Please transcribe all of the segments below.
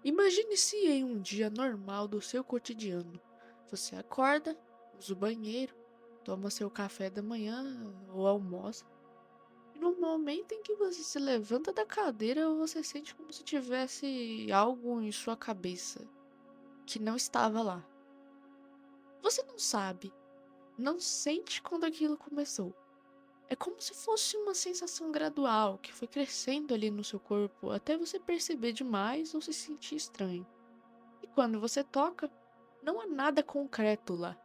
Imagine-se em um dia normal do seu cotidiano. Você acorda, usa o banheiro, toma seu café da manhã ou almoça. E no momento em que você se levanta da cadeira, você sente como se tivesse algo em sua cabeça que não estava lá. Você não sabe, não sente quando aquilo começou. É como se fosse uma sensação gradual que foi crescendo ali no seu corpo até você perceber demais ou se sentir estranho. E quando você toca, não há nada concreto lá,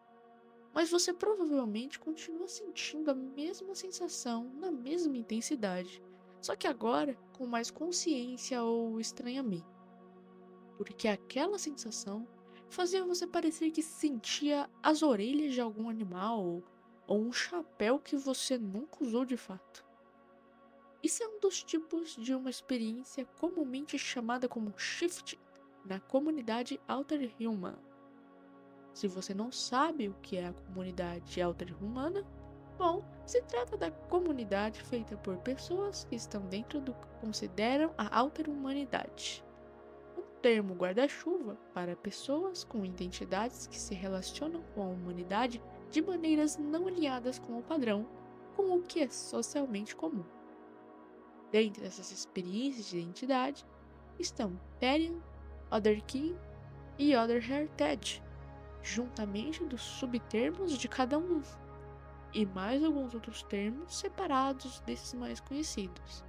mas você provavelmente continua sentindo a mesma sensação na mesma intensidade, só que agora com mais consciência ou estranhamento, porque aquela sensação fazia você parecer que sentia as orelhas de algum animal ou um chapéu que você nunca usou de fato. Isso é um dos tipos de uma experiência comumente chamada como shifting na comunidade Outer Human. Se você não sabe o que é a comunidade Outer-Humana, bom, se trata da comunidade feita por pessoas que estão dentro do que consideram a Outer-Humanidade. Um termo guarda-chuva para pessoas com identidades que se relacionam com a humanidade de maneiras não alinhadas com o padrão, com o que é socialmente comum. Dentre essas experiências de identidade estão Therian, Otherkin e Other Heritage, juntamente dos subtermos de cada um, e mais alguns outros termos separados desses mais conhecidos.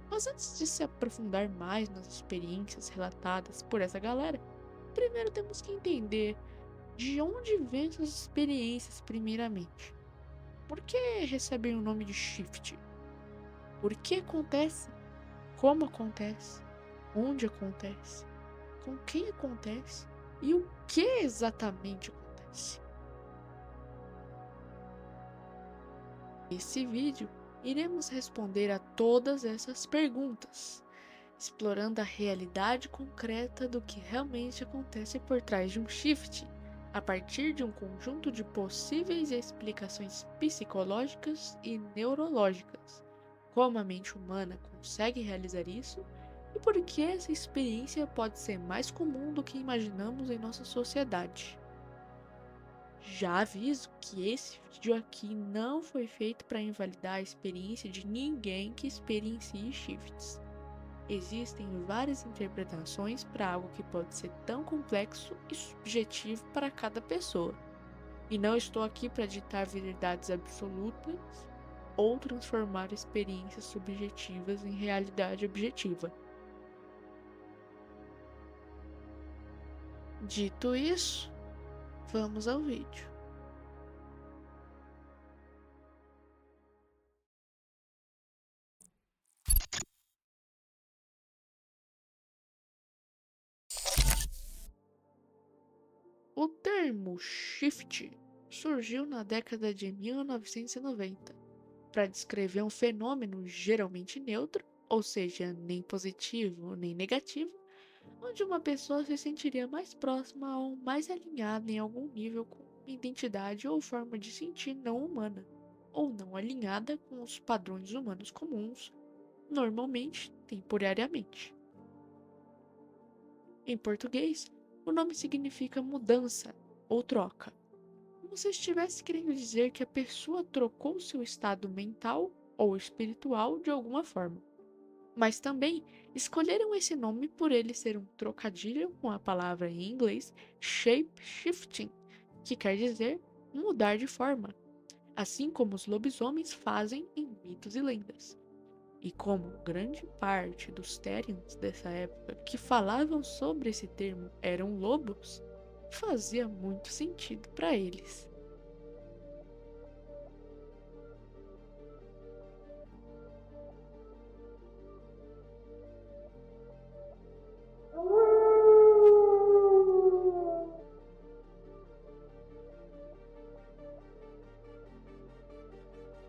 Mas antes de se aprofundar mais nas experiências relatadas por essa galera, primeiro temos que entender de onde vêm essas experiências primeiramente. Por que recebem o nome de shift? Por que acontece? Como acontece? Onde acontece? Com quem acontece? E o que exatamente acontece? Nesse vídeo, iremos responder a todas essas perguntas, explorando a realidade concreta do que realmente acontece por trás de um shift, a partir de um conjunto de possíveis explicações psicológicas e neurológicas. Como a mente humana consegue realizar isso e por que essa experiência pode ser mais comum do que imaginamos em nossa sociedade. Já aviso que esse vídeo aqui não foi feito para invalidar a experiência de ninguém que experiencie shifts. Existem várias interpretações para algo que pode ser tão complexo e subjetivo para cada pessoa. E não estou aqui para ditar verdades absolutas ou transformar experiências subjetivas em realidade objetiva. Dito isso, vamos ao vídeo. O termo shift surgiu na década de 1990 para descrever um fenômeno geralmente neutro, ou seja, nem positivo nem negativo, onde uma pessoa se sentiria mais próxima ou mais alinhada em algum nível com uma identidade ou forma de sentir não humana, ou não alinhada com os padrões humanos comuns, normalmente temporariamente. Em português, o nome significa mudança ou troca, como se estivesse querendo dizer que a pessoa trocou seu estado mental ou espiritual de alguma forma. Mas também escolheram esse nome por ele ser um trocadilho com a palavra em inglês shape-shifting, que quer dizer mudar de forma, assim como os lobisomens fazem em mitos e lendas. E como grande parte dos Therians dessa época que falavam sobre esse termo eram lobos, fazia muito sentido para eles.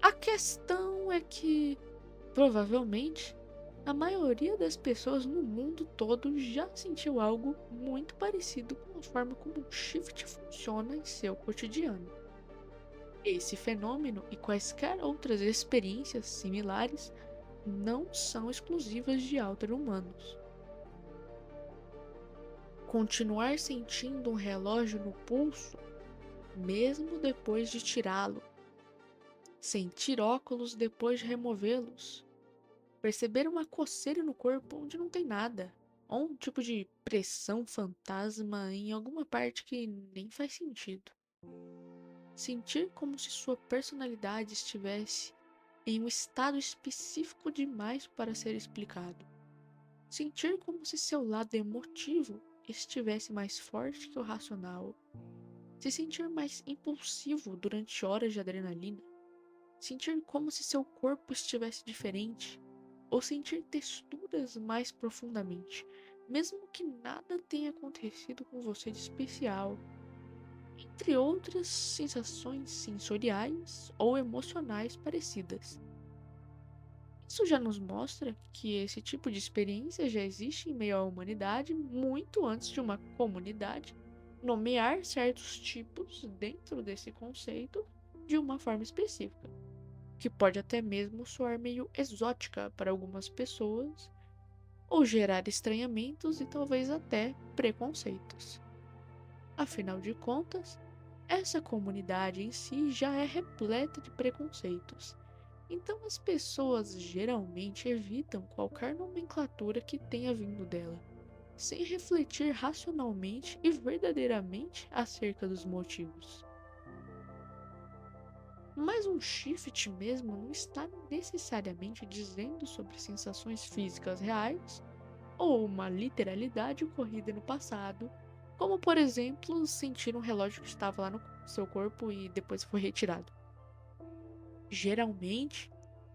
A questão é que, provavelmente, a maioria das pessoas no mundo todo já sentiu algo muito parecido com a forma como o shift funciona em seu cotidiano. Esse fenômeno e quaisquer outras experiências similares não são exclusivas de outer-humanos. continuar sentindo um relógio no pulso, mesmo depois de tirá-lo, sentir óculos depois de removê-los, perceber uma coceira no corpo onde não tem nada, ou um tipo de pressão fantasma em alguma parte que nem faz sentido. Sentir como se sua personalidade estivesse em um estado específico demais para ser explicado. Sentir como se seu lado emotivo estivesse mais forte que o racional. Se sentir mais impulsivo durante horas de adrenalina. Sentir como se seu corpo estivesse diferente. Ou sentir texturas mais profundamente, mesmo que nada tenha acontecido com você de especial. Entre outras sensações sensoriais ou emocionais parecidas. Isso já nos mostra que esse tipo de experiência já existe em meio à humanidade muito antes de uma comunidade nomear certos tipos dentro desse conceito de uma forma específica, que pode até mesmo soar meio exótica para algumas pessoas ou gerar estranhamentos e talvez até preconceitos. Afinal de contas, essa comunidade em si já é repleta de preconceitos. Então as pessoas geralmente evitam qualquer nomenclatura que tenha vindo dela, sem refletir racionalmente e verdadeiramente acerca dos motivos. Mas um shift mesmo não está necessariamente dizendo sobre sensações físicas reais ou uma literalidade ocorrida no passado, como por exemplo sentir um relógio que estava lá no seu corpo e depois foi retirado. Geralmente,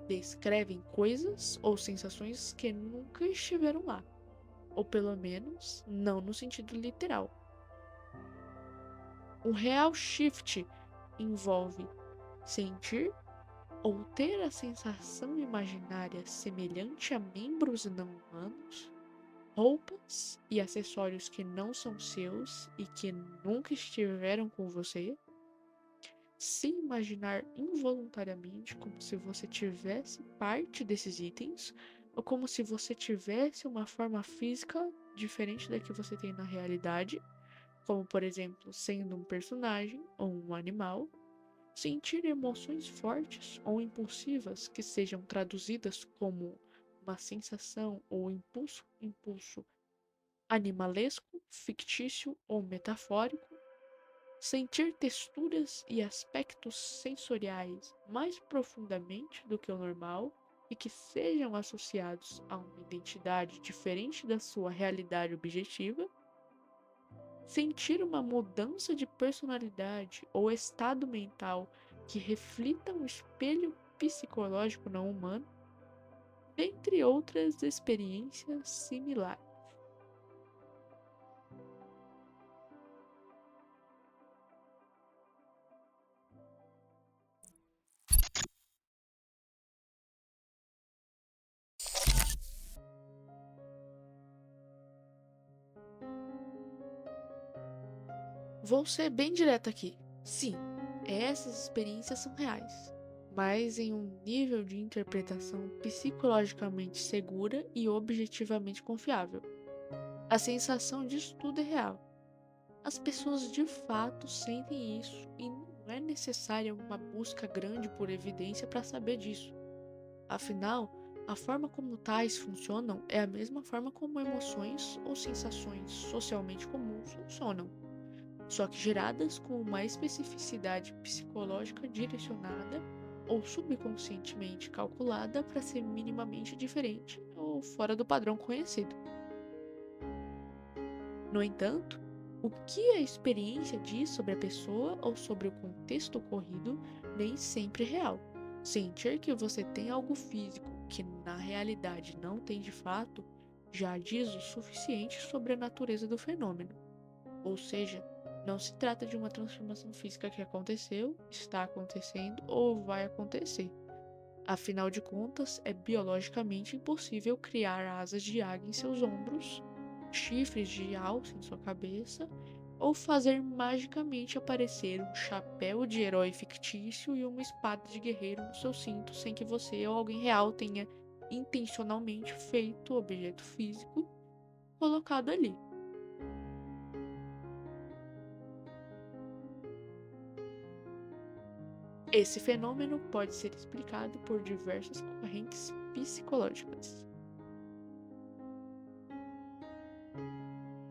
descrevem coisas ou sensações que nunca estiveram lá, ou pelo menos não no sentido literal. Um real shift envolve sentir ou ter a sensação imaginária semelhante a membros não humanos, roupas e acessórios que não são seus e que nunca estiveram com você, se imaginar involuntariamente como se você tivesse parte desses itens, ou como se você tivesse uma forma física diferente da que você tem na realidade, como por exemplo, sendo um personagem ou um animal, sentir emoções fortes ou impulsivas que sejam traduzidas como uma sensação ou impulso animalesco, fictício ou metafórico, sentir texturas e aspectos sensoriais mais profundamente do que o normal e que sejam associados a uma identidade diferente da sua realidade objetiva, sentir uma mudança de personalidade ou estado mental que reflita um espelho psicológico não humano, dentre outras experiências similares. Vou ser bem direto aqui. Sim, essas experiências são reais, mas em um nível de interpretação psicologicamente segura e objetivamente confiável. A sensação disso tudo é real. As pessoas de fato sentem isso e não é necessária uma busca grande por evidência para saber disso. Afinal, a forma como tais funcionam é a mesma forma como emoções ou sensações socialmente comuns funcionam, só que geradas com uma especificidade psicológica direcionada ou subconscientemente calculada para ser minimamente diferente ou fora do padrão conhecido. No entanto, o que a experiência diz sobre a pessoa ou sobre o contexto ocorrido nem sempre é real. Sentir que você tem algo físico que na realidade não tem de fato já diz o suficiente sobre a natureza do fenômeno. Ou seja, não se trata de uma transformação física que aconteceu, está acontecendo ou vai acontecer. Afinal de contas, é biologicamente impossível criar asas de águia em seus ombros, chifres de alce em sua cabeça, ou fazer magicamente aparecer um chapéu de herói fictício e uma espada de guerreiro no seu cinto sem que você ou alguém real tenha intencionalmente feito o objeto físico colocado ali. Esse fenômeno pode ser explicado por diversas correntes psicológicas.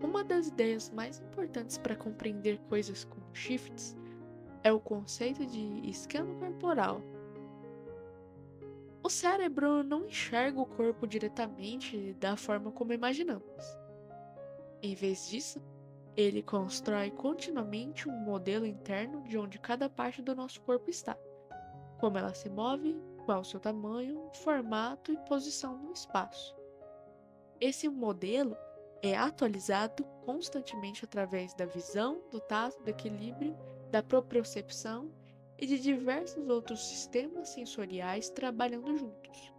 Uma das ideias mais importantes para compreender coisas como shifts é o conceito de esquema corporal. O cérebro não enxerga o corpo diretamente da forma como imaginamos. Em vez disso, ele constrói continuamente um modelo interno de onde cada parte do nosso corpo está, como ela se move, qual o seu tamanho, formato e posição no espaço. Esse modelo é atualizado constantemente através da visão, do tato, do equilíbrio, da propriocepção e de diversos outros sistemas sensoriais trabalhando juntos.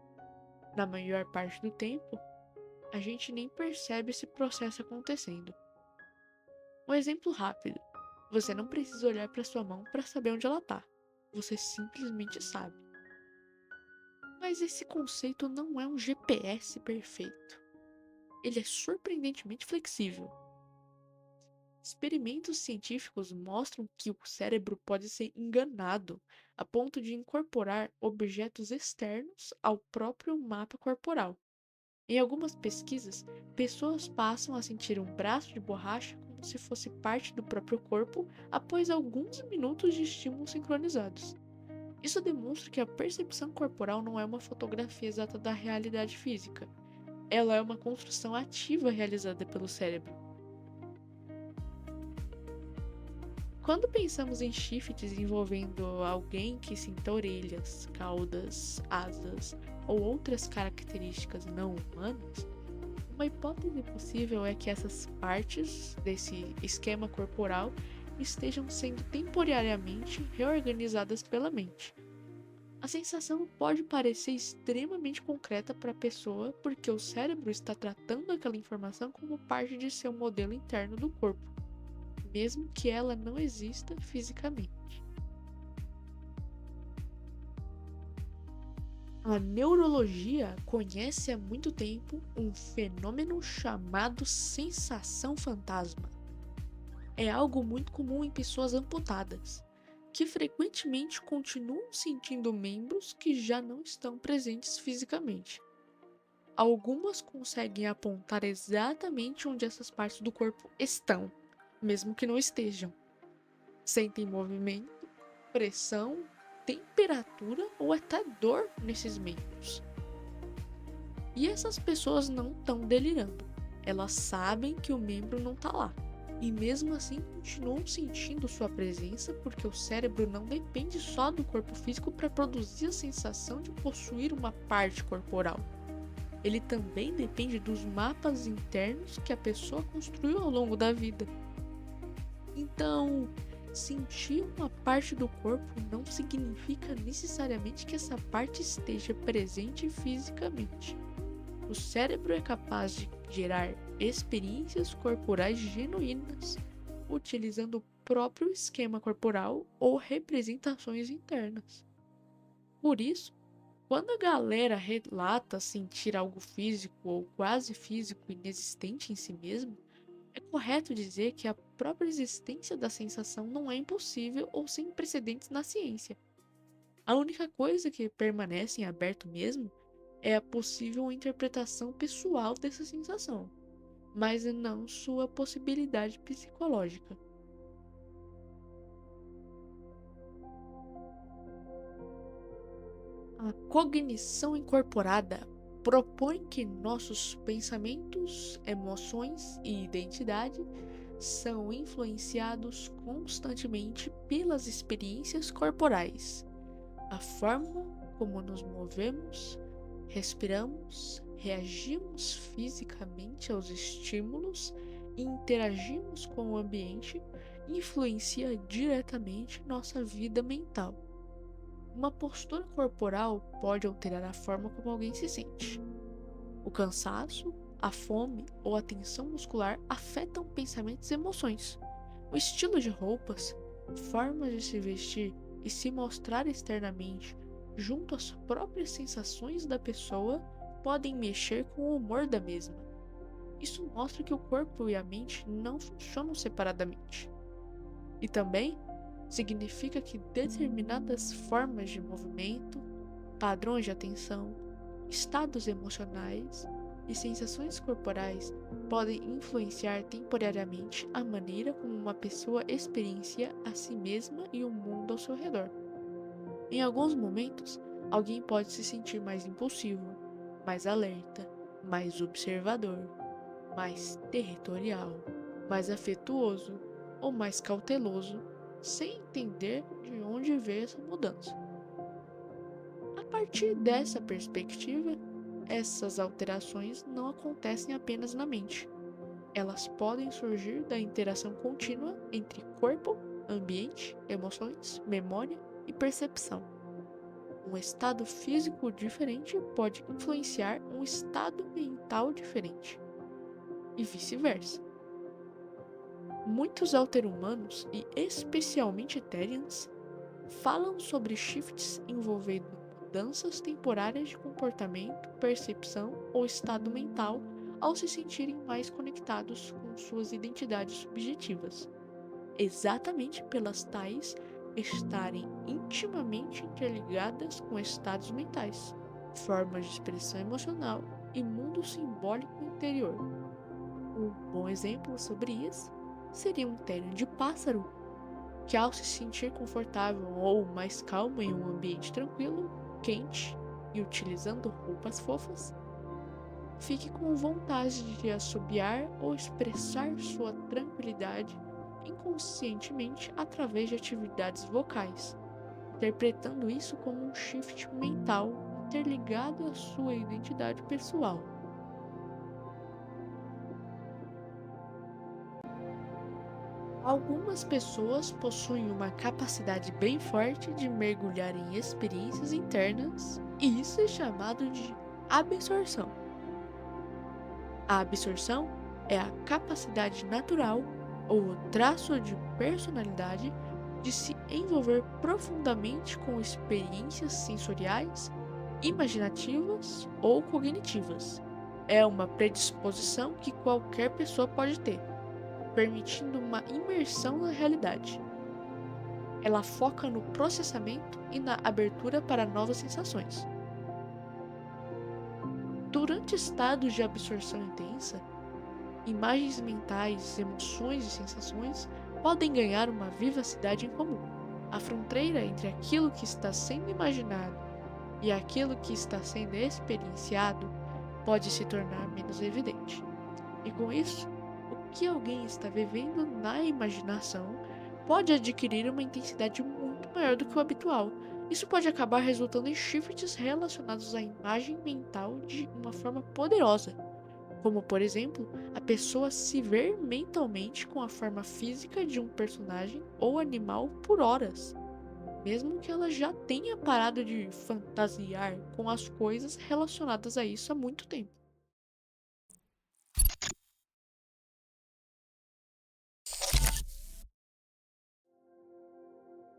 Na maior parte do tempo, a gente nem percebe esse processo acontecendo. Um exemplo rápido: você não precisa olhar para sua mão para saber onde ela está. Você simplesmente sabe. Mas esse conceito não é um GPS perfeito. Ele é surpreendentemente flexível. Experimentos científicos mostram que o cérebro pode ser enganado a ponto de incorporar objetos externos ao próprio mapa corporal. Em algumas pesquisas, pessoas passam a sentir um braço de borracha como se fosse parte do próprio corpo após alguns minutos de estímulos sincronizados. Isso demonstra que a percepção corporal não é uma fotografia exata da realidade física. Ela é uma construção ativa realizada pelo cérebro. Quando pensamos em shifts envolvendo alguém que sinta orelhas, caudas, asas ou outras características não humanas, uma hipótese possível é que essas partes desse esquema corporal estejam sendo temporariamente reorganizadas pela mente. A sensação pode parecer extremamente concreta para a pessoa porque o cérebro está tratando aquela informação como parte de seu modelo interno do corpo, mesmo que ela não exista fisicamente. A neurologia conhece há muito tempo um fenômeno chamado sensação fantasma. É algo muito comum em pessoas amputadas, que frequentemente continuam sentindo membros que já não estão presentes fisicamente. Algumas conseguem apontar exatamente onde essas partes do corpo estão, mesmo que não estejam. Sentem movimento, pressão, temperatura ou até dor nesses membros. E essas pessoas não estão delirando. Elas sabem que o membro não está lá. E mesmo assim continuam sentindo sua presença porque o cérebro não depende só do corpo físico para produzir a sensação de possuir uma parte corporal. Ele também depende dos mapas internos que a pessoa construiu ao longo da vida. Então, sentir uma parte do corpo não significa necessariamente que essa parte esteja presente fisicamente. O cérebro é capaz de gerar experiências corporais genuínas, utilizando o próprio esquema corporal ou representações internas. Por isso, quando a galera relata sentir algo físico ou quase físico inexistente em si mesmo, é correto dizer que a própria existência da sensação não é impossível ou sem precedentes na ciência. A única coisa que permanece em aberto mesmo é a possível interpretação pessoal dessa sensação, mas não sua possibilidade psicológica. A cognição incorporada propõe que nossos pensamentos, emoções e identidade são influenciados constantemente pelas experiências corporais, a forma como nos movemos, respiramos, reagimos fisicamente aos estímulos e interagimos com o ambiente influencia diretamente nossa vida mental. Uma postura corporal pode alterar a forma como alguém se sente. O cansaço, a fome ou a tensão muscular afetam pensamentos e emoções. O estilo de roupas, formas de se vestir e se mostrar externamente, junto às próprias sensações da pessoa, podem mexer com o humor da mesma. Isso mostra que o corpo e a mente não funcionam separadamente. E também, Significa que determinadas formas de movimento, padrões de atenção, estados emocionais e sensações corporais podem influenciar temporariamente a maneira como uma pessoa experiencia a si mesma e o mundo ao seu redor. Em alguns momentos, alguém pode se sentir mais impulsivo, mais alerta, mais observador, mais territorial, mais afetuoso ou mais cauteloso, sem entender de onde veio essa mudança. A partir dessa perspectiva, essas alterações não acontecem apenas na mente. Elas podem surgir da interação contínua entre corpo, ambiente, emoções, memória e percepção. Um estado físico diferente pode influenciar um estado mental diferente, e vice-versa. Muitos alter-humanos, e especialmente Therians, falam sobre shifts envolvendo mudanças temporárias de comportamento, percepção ou estado mental ao se sentirem mais conectados com suas identidades subjetivas, exatamente pelas tais estarem intimamente interligadas com estados mentais, formas de expressão emocional e mundo simbólico interior. Um bom exemplo sobre isso seria um Therian de pássaro, que ao se sentir confortável ou mais calmo em um ambiente tranquilo, quente e utilizando roupas fofas, fique com vontade de assobiar ou expressar sua tranquilidade inconscientemente através de atividades vocais, interpretando isso como um shift mental interligado à sua identidade pessoal. Algumas pessoas possuem uma capacidade bem forte de mergulhar em experiências internas, e isso é chamado de absorção. A absorção é a capacidade natural ou o traço de personalidade de se envolver profundamente com experiências sensoriais, imaginativas ou cognitivas. É uma predisposição que qualquer pessoa pode ter, permitindo uma imersão na realidade. Ela foca no processamento e na abertura para novas sensações. Durante estados de absorção intensa, imagens mentais, emoções e sensações podem ganhar uma vivacidade em comum. A fronteira entre aquilo que está sendo imaginado e aquilo que está sendo experienciado pode se tornar menos evidente. E com isso, o que alguém está vivendo na imaginação pode adquirir uma intensidade muito maior do que o habitual. Isso pode acabar resultando em shifts relacionados à imagem mental de uma forma poderosa, como por exemplo, a pessoa se ver mentalmente com a forma física de um personagem ou animal por horas, mesmo que ela já tenha parado de fantasiar com as coisas relacionadas a isso há muito tempo.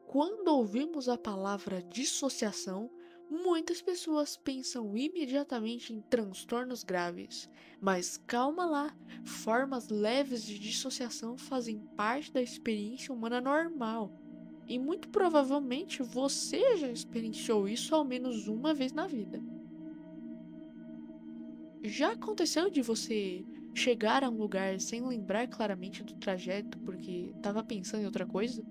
Quando ouvimos a palavra dissociação, muitas pessoas pensam imediatamente em transtornos graves. Mas calma lá, formas leves de dissociação fazem parte da experiência humana normal. E muito provavelmente você já experienciou isso ao menos uma vez na vida. Já aconteceu de você chegar a um lugar sem lembrar claramente do trajeto porque estava pensando em outra coisa?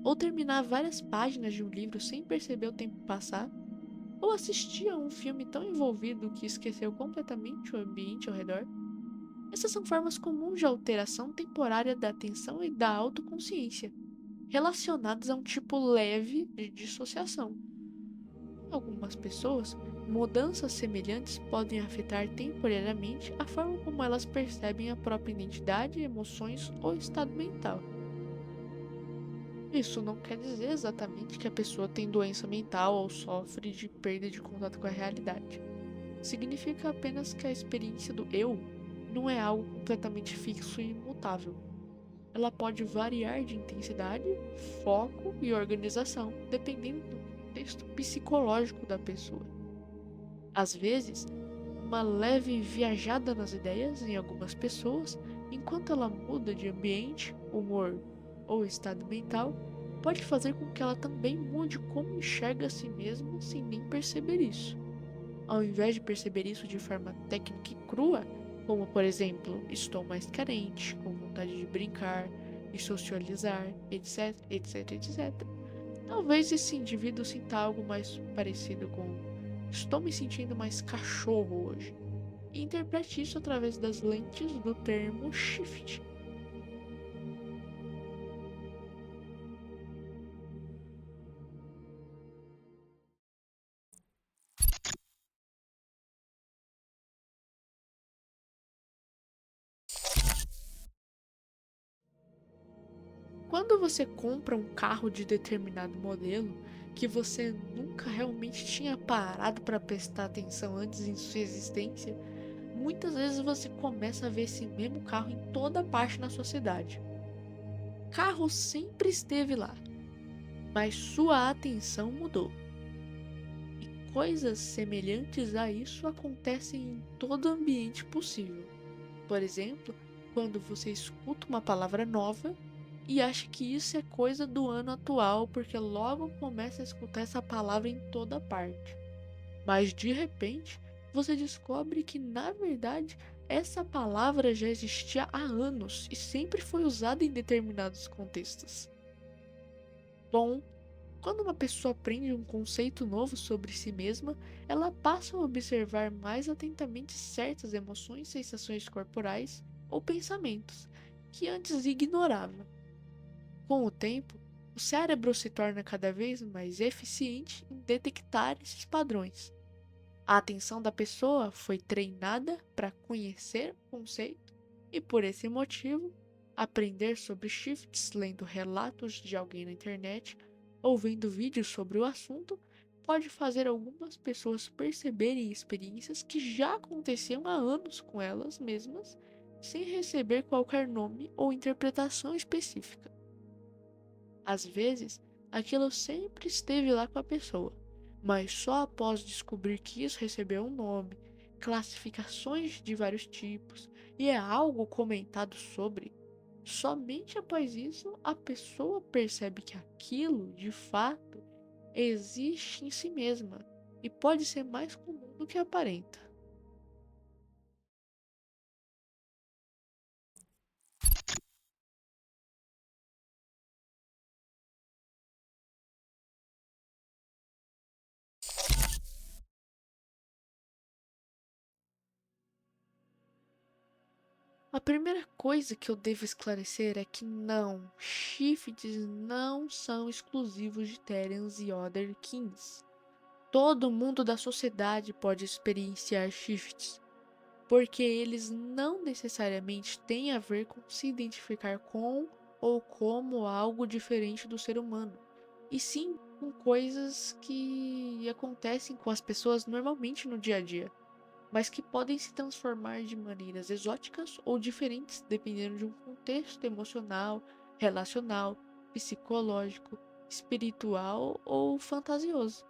Ou terminar várias páginas de um livro sem perceber o tempo passar, ou assistir a um filme tão envolvido que esqueceu completamente o ambiente ao redor. Essas são formas comuns de alteração temporária da atenção e da autoconsciência, relacionadas a um tipo leve de dissociação. Em algumas pessoas, mudanças semelhantes podem afetar temporariamente a forma como elas percebem a própria identidade, emoções ou estado mental. Isso não quer dizer exatamente que a pessoa tem doença mental ou sofre de perda de contato com a realidade. Significa apenas que a experiência do eu não é algo completamente fixo e imutável. Ela pode variar de intensidade, foco e organização, dependendo do contexto psicológico da pessoa. Às vezes, uma leve viajada nas ideias em algumas pessoas, enquanto ela muda de ambiente, humor ou estado mental, pode fazer com que ela também mude como enxerga a si mesma sem nem perceber isso. Ao invés de perceber isso de forma técnica e crua, como por exemplo, estou mais carente, com vontade de brincar e socializar, etc, etc, etc. Talvez esse indivíduo sinta algo mais parecido com estou me sentindo mais cachorro hoje, e interprete isso através das lentes do termo shift. Quando você compra um carro de determinado modelo que você nunca realmente tinha parado para prestar atenção antes em sua existência, muitas vezes você começa a ver esse mesmo carro em toda parte na sua cidade. O carro sempre esteve lá, mas sua atenção mudou. E coisas semelhantes a isso acontecem em todo ambiente possível. Por exemplo, quando você escuta uma palavra nova e acha que isso é coisa do ano atual, porque logo começa a escutar essa palavra em toda parte. Mas de repente, você descobre que na verdade essa palavra já existia há anos e sempre foi usada em determinados contextos. Bom, quando uma pessoa aprende um conceito novo sobre si mesma, ela passa a observar mais atentamente certas emoções, sensações corporais ou pensamentos que antes ignorava. Com o tempo, o cérebro se torna cada vez mais eficiente em detectar esses padrões. A atenção da pessoa foi treinada para conhecer o conceito e, por esse motivo, aprender sobre shifts lendo relatos de alguém na internet ou vendo vídeos sobre o assunto pode fazer algumas pessoas perceberem experiências que já aconteciam há anos com elas mesmas, sem receber qualquer nome ou interpretação específica. Às vezes, aquilo sempre esteve lá com a pessoa, mas só após descobrir que isso recebeu um nome, classificações de vários tipos e é algo comentado sobre, somente após isso a pessoa percebe que aquilo, de fato, existe em si mesma e pode ser mais comum do que aparenta. A primeira coisa que eu devo esclarecer é que não, shifts não são exclusivos de Therians e Other Kings. Todo mundo da sociedade pode experienciar shifts, porque eles não necessariamente têm a ver com se identificar com ou como algo diferente do ser humano, e sim com coisas que acontecem com as pessoas normalmente no dia a dia, mas que podem se transformar de maneiras exóticas ou diferentes dependendo de um contexto emocional, relacional, psicológico, espiritual ou fantasioso.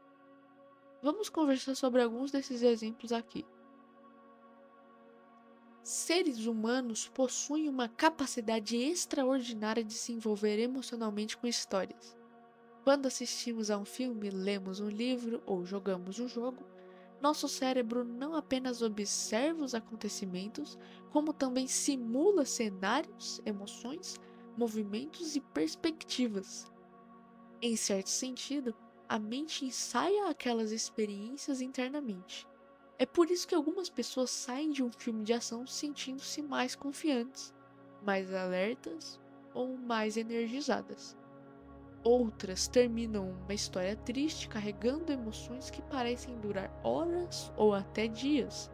Vamos conversar sobre alguns desses exemplos aqui. Seres humanos possuem uma capacidade extraordinária de se envolver emocionalmente com histórias. Quando assistimos a um filme, lemos um livro ou jogamos um jogo, nosso cérebro não apenas observa os acontecimentos, como também simula cenários, emoções, movimentos e perspectivas. Em certo sentido, a mente ensaia aquelas experiências internamente. É por isso que algumas pessoas saem de um filme de ação sentindo-se mais confiantes, mais alertas ou mais energizadas. Outras terminam uma história triste carregando emoções que parecem durar horas ou até dias.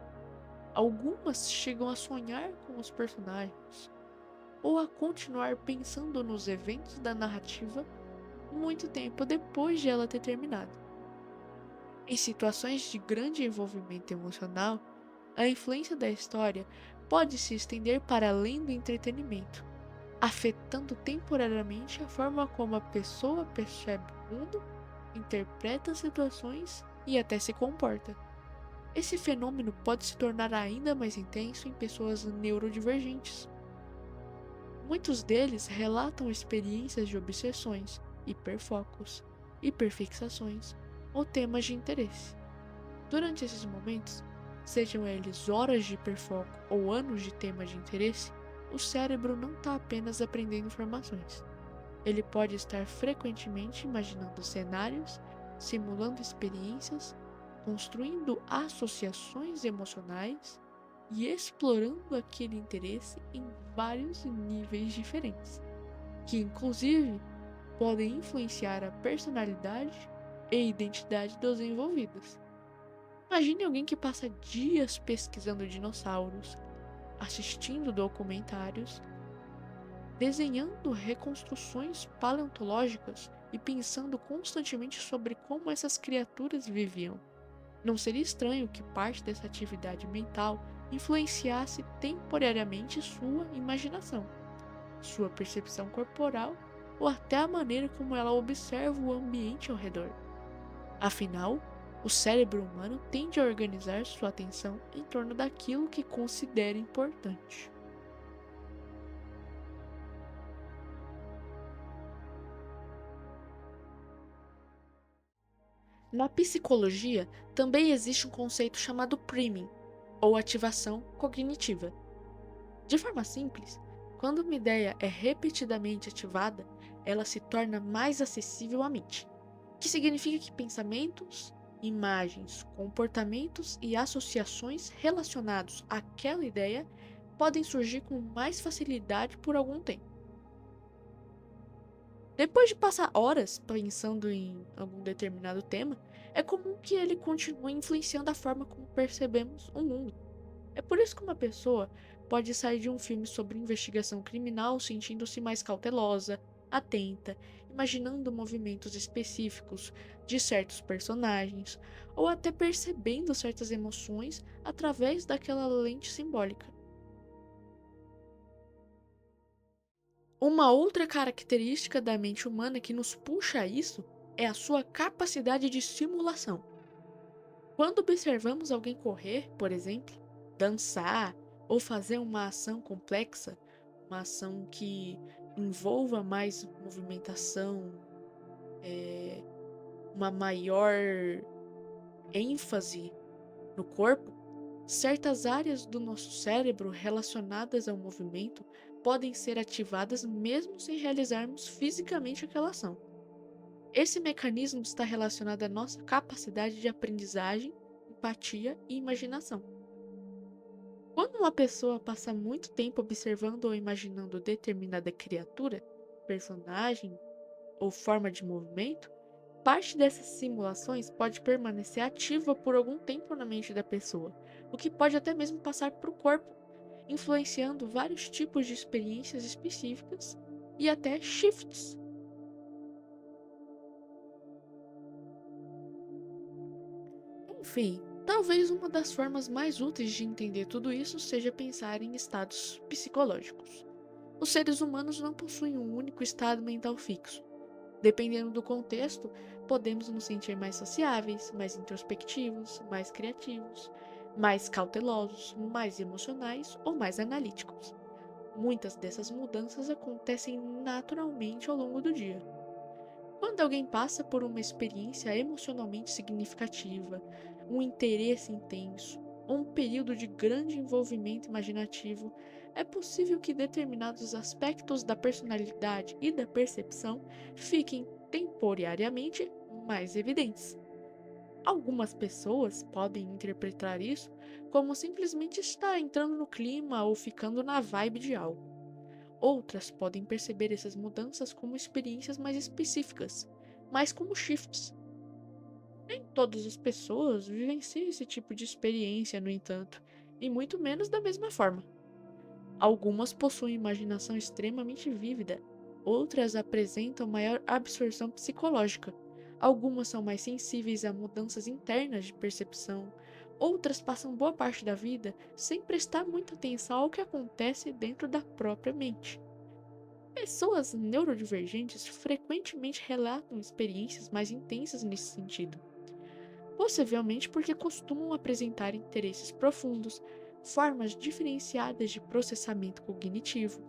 Algumas chegam a sonhar com os personagens ou a continuar pensando nos eventos da narrativa muito tempo depois de ela ter terminado. Em situações de grande envolvimento emocional, a influência da história pode se estender para além do entretenimento, afetando temporariamente a forma como a pessoa percebe o mundo, interpreta as situações e até se comporta. Esse fenômeno pode se tornar ainda mais intenso em pessoas neurodivergentes. Muitos deles relatam experiências de obsessões, hiperfocos, hiperfixações ou temas de interesse. Durante esses momentos, sejam eles horas de hiperfoco ou anos de tema de interesse, o cérebro não está apenas aprendendo informações. Ele pode estar frequentemente imaginando cenários, simulando experiências, construindo associações emocionais e explorando aquele interesse em vários níveis diferentes, que inclusive podem influenciar a personalidade e identidade dos envolvidos. Imagine alguém que passa dias pesquisando dinossauros, assistindo documentários, desenhando reconstruções paleontológicas e pensando constantemente sobre como essas criaturas viviam. Não seria estranho que parte dessa atividade mental influenciasse temporariamente sua imaginação, sua percepção corporal ou até a maneira como ela observa o ambiente ao redor. Afinal, o cérebro humano tende a organizar sua atenção em torno daquilo que considera importante. Na psicologia, também existe um conceito chamado priming, ou ativação cognitiva. De forma simples, quando uma ideia é repetidamente ativada, ela se torna mais acessível à mente, o que significa que pensamentos, imagens, comportamentos e associações relacionados àquela ideia podem surgir com mais facilidade por algum tempo. Depois de passar horas pensando em algum determinado tema, é comum que ele continue influenciando a forma como percebemos o mundo. É por isso que uma pessoa pode sair de um filme sobre investigação criminal sentindo-se mais cautelosa, atenta, imaginando movimentos específicos de certos personagens, ou até percebendo certas emoções através daquela lente simbólica. Uma outra característica da mente humana que nos puxa a isso é a sua capacidade de simulação. Quando observamos alguém correr, por exemplo, dançar ou fazer uma ação complexa, uma ação que envolva mais movimentação, uma maior ênfase no corpo, certas áreas do nosso cérebro relacionadas ao movimento podem ser ativadas mesmo sem realizarmos fisicamente aquela ação. Esse mecanismo está relacionado à nossa capacidade de aprendizagem, empatia e imaginação. Quando uma pessoa passa muito tempo observando ou imaginando determinada criatura, personagem ou forma de movimento, parte dessas simulações pode permanecer ativa por algum tempo na mente da pessoa, o que pode até mesmo passar para o corpo, influenciando vários tipos de experiências específicas e até shifts. Enfim, talvez uma das formas mais úteis de entender tudo isso seja pensar em estados psicológicos. Os seres humanos não possuem um único estado mental fixo. Dependendo do contexto, podemos nos sentir mais sociáveis, mais introspectivos, mais criativos, mais cautelosos, mais emocionais ou mais analíticos. Muitas dessas mudanças acontecem naturalmente ao longo do dia. Quando alguém passa por uma experiência emocionalmente significativa, um interesse intenso ou um período de grande envolvimento imaginativo, é possível que determinados aspectos da personalidade e da percepção fiquem temporariamente mais evidentes. Algumas pessoas podem interpretar isso como simplesmente estar entrando no clima ou ficando na vibe de algo. Outras podem perceber essas mudanças como experiências mais específicas, mais como shifts. Nem todas as pessoas vivenciam esse tipo de experiência, no entanto, e muito menos da mesma forma. Algumas possuem imaginação extremamente vívida, outras apresentam maior absorção psicológica. Algumas são mais sensíveis a mudanças internas de percepção, outras passam boa parte da vida sem prestar muita atenção ao que acontece dentro da própria mente. Pessoas neurodivergentes frequentemente relatam experiências mais intensas nesse sentido, possivelmente porque costumam apresentar interesses profundos, formas diferenciadas de processamento cognitivo,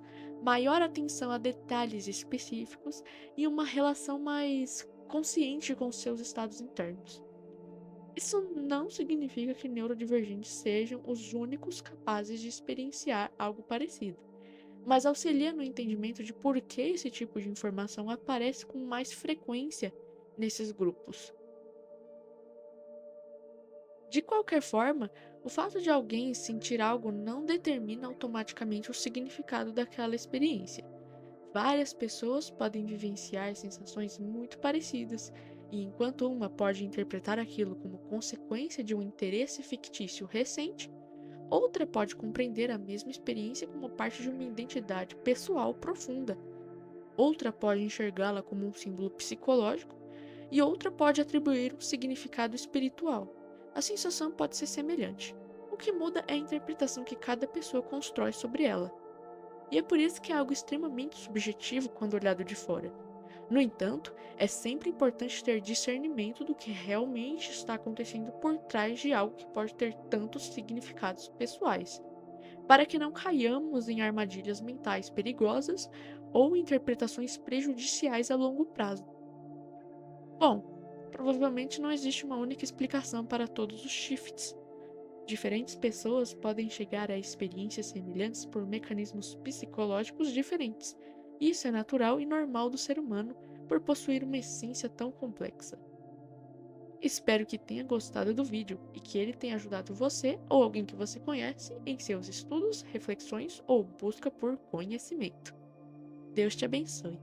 maior atenção a detalhes específicos e uma relação mais consciente com seus estados internos. Isso não significa que neurodivergentes sejam os únicos capazes de experienciar algo parecido, mas auxilia no entendimento de por que esse tipo de informação aparece com mais frequência nesses grupos. De qualquer forma, o fato de alguém sentir algo não determina automaticamente o significado daquela experiência. Várias pessoas podem vivenciar sensações muito parecidas, e enquanto uma pode interpretar aquilo como consequência de um interesse fictício recente, outra pode compreender a mesma experiência como parte de uma identidade pessoal profunda. Outra pode enxergá-la como um símbolo psicológico e outra pode atribuir um significado espiritual. A sensação pode ser semelhante. O que muda é a interpretação que cada pessoa constrói sobre ela. E é por isso que é algo extremamente subjetivo quando olhado de fora. No entanto, é sempre importante ter discernimento do que realmente está acontecendo por trás de algo que pode ter tantos significados pessoais, para que não caiamos em armadilhas mentais perigosas ou interpretações prejudiciais a longo prazo. Bom, provavelmente não existe uma única explicação para todos os shifts. Diferentes pessoas podem chegar a experiências semelhantes por mecanismos psicológicos diferentes. Isso é natural e normal do ser humano por possuir uma essência tão complexa. Espero que tenha gostado do vídeo e que ele tenha ajudado você ou alguém que você conhece em seus estudos, reflexões ou busca por conhecimento. Deus te abençoe.